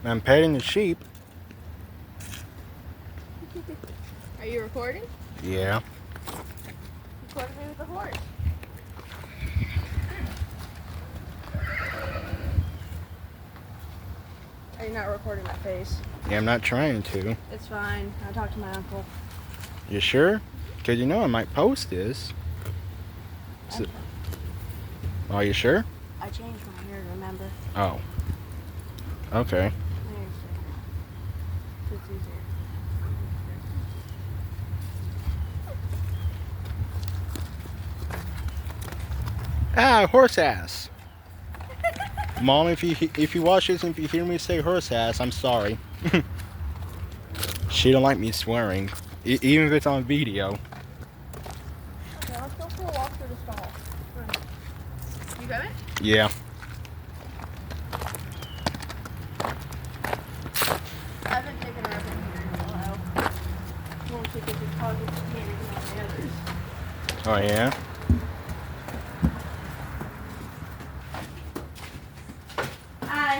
I'm petting the sheep. Are you recording? Yeah. Recording me with the horse. Are you not recording my face? Yeah, I'm not trying to. It's fine. I talked to my uncle. You sure? Because you know I might post this. So, are you sure? I changed my hair, remember? Oh. Okay. It's easier. Ah, horse ass. Mom, if you watch this and if you hear me say horse ass, I'm sorry. She don't like me swearing, even if it's on video. Okay, let's go for a walk through the stall. You got it? Yeah. I haven't taken her up in here in a while. Mostly because it's causing some panic among the others. Oh yeah. Hi.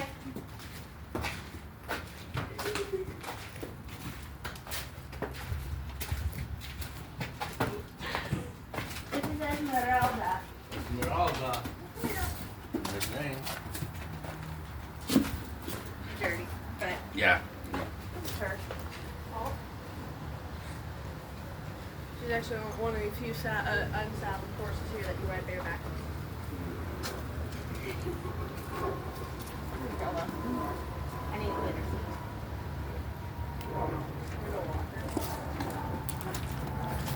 This is Esmeralda. Esmeralda. Good name. Dirty, but Yeah. it's her. She's actually one of the few unsaddled horses here that you ride bareback. I need a litter.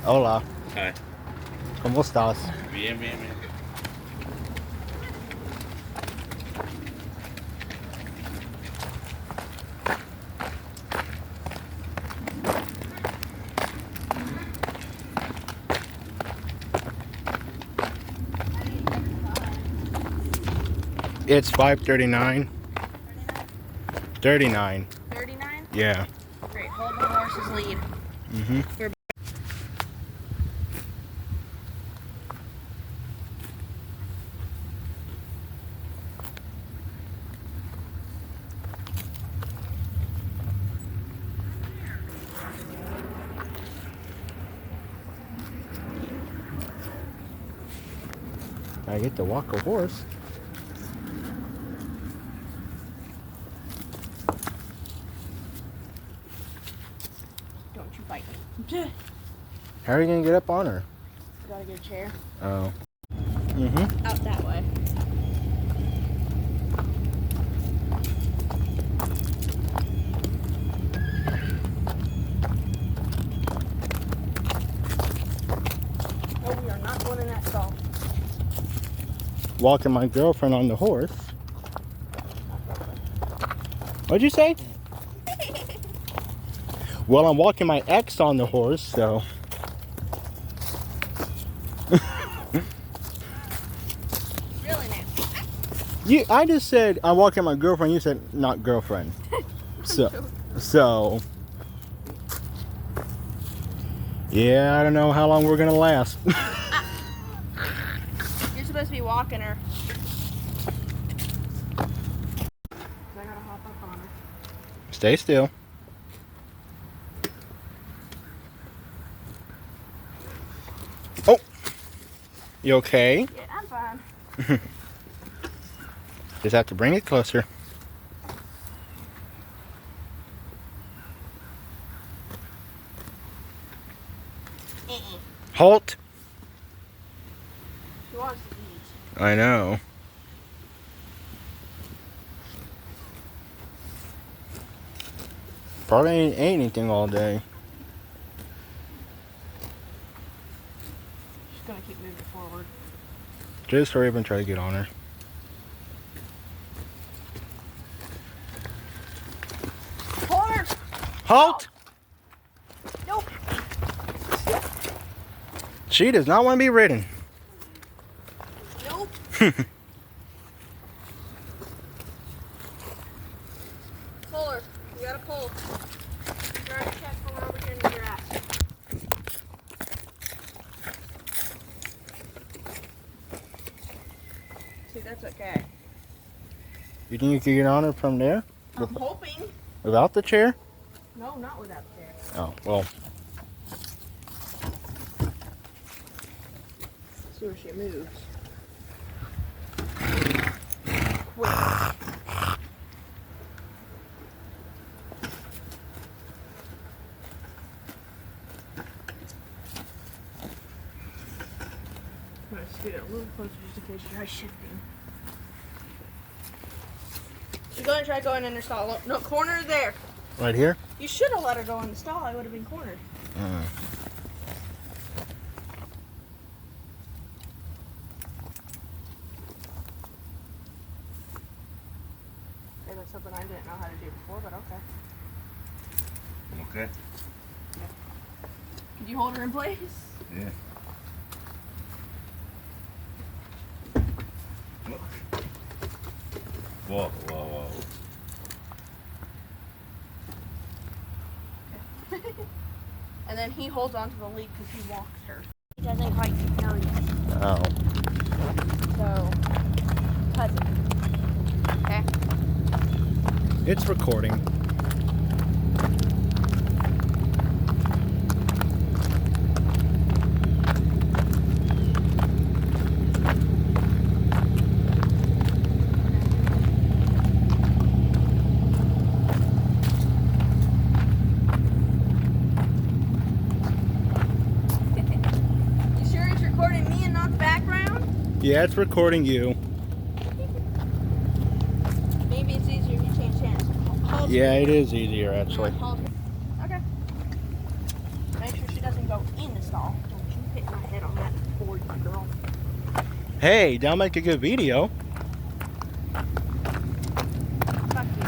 Hola. Hi. ¿Cómo estás? Bien, bien, bien. It's 5:39. 39. 39? Yeah. Great. Hold the horse's lead. Mhm. I get to walk a horse. Don't you fight me. How are you gonna get up on her? Gotta get a chair. Oh. Mhm. Out that way. No, we are not going in that stall. Walking my girlfriend on the horse. What'd you say? Well, I'm walking my ex on the horse, so. Really now. I just said I'm walking my girlfriend. You said not girlfriend. So. Yeah, I don't know how long we're gonna last. You're supposed to be walking her. I gotta hop up on her. Stay still. Oh, you okay? Yeah, I'm fine. Just have to bring it closer. Halt! She wants to eat. I know. Probably ain't ate anything all day. She's gonna keep moving forward. Just hurry up and try to get on her. Hold her! Halt! Nope. She does not want to be ridden. Nope. Pull her. You gotta pull. She's already checked pulling over here into your ass. See, that's okay. You think you can get on her from there? I'm hoping. Without the chair? No, not without the chair. Oh, well. See where she moves. Quick. I'm gonna scoot it a little closer just in case she tries shifting. She's gonna try going in her stall. No, corner there. Right here? You should have let her go in the stall. I would have been cornered. Okay, that's something I didn't know how to do before, but okay. Okay. Could you hold her in place? Yeah. Whoa, whoa, whoa. And then he holds onto the lead because he walks her. He doesn't quite know yet. Oh. So, cousin. Okay? It's recording. You sure it's recording me and not the background? Yeah, it's recording you. Maybe it's easier if you change hands. Hold Yeah, it is easier her. actually. Hold her. Okay. Make sure she doesn't go in the stall. Don't you hit my head on that board, girl. Hey, that'll make a good video. Fuck you.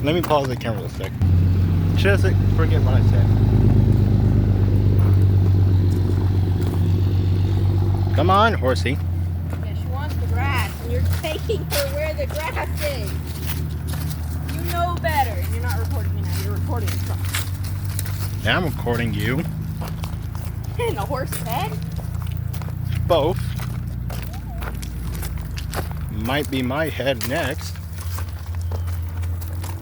Let me pause the camera a sec. Just forget what I said. Come on, horsey. Yeah, she wants the grass, and you're taking her where the grass is. You know better, and you're not recording me now. You're recording something. Now I'm recording you. In the horse's head? Both. Might be my head next.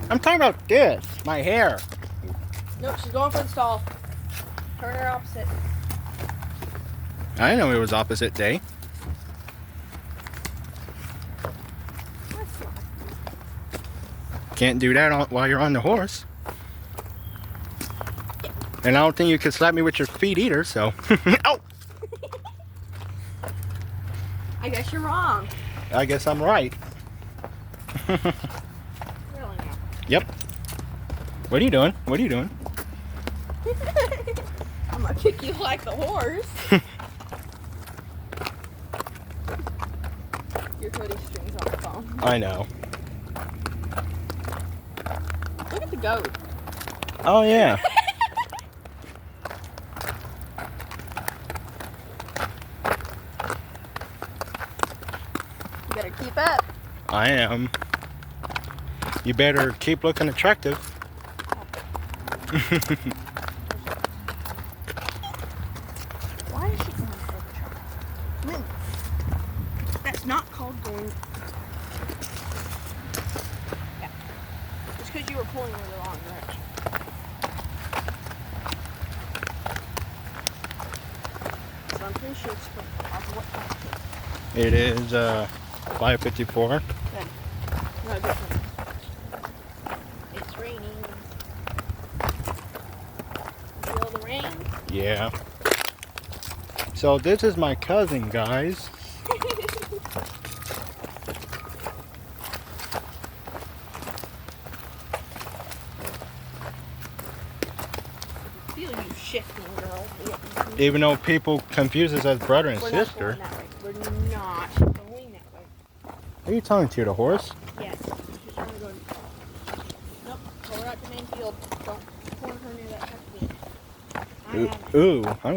I'm talking about this. My hair. Nope, she's going for the stall. Turn her opposite. I didn't know it was opposite day. That's not. Can't do that while you're on the horse. And I don't think you can slap me with your feet either, so. Oh! I guess you're wrong. I guess I'm right. Really now. Yep. What are you doing? What are you doing? I'm gonna kick you like the horse. Your hoodie strings on the phone. I know. Look at the goat. Oh, yeah. You better keep up. I am. You better keep looking attractive. Why is she going for the truck? Move. That's not called going. Yeah. It's because you were pulling her the wrong direction. So I'm pretty sure it's what time It is 5:54. No, different. It's raining. Feel the rain? Yeah. So this is my cousin, guys. Feel you shifting, girl. Even though people confuse us as brother and We're not sister. going that way. We're not going that way. Are you talking to the horse? Yes. She's trying to go. Nope. Pull her out the main field. Don't corner her near that truck again. I have it. Ooh, I'm gonna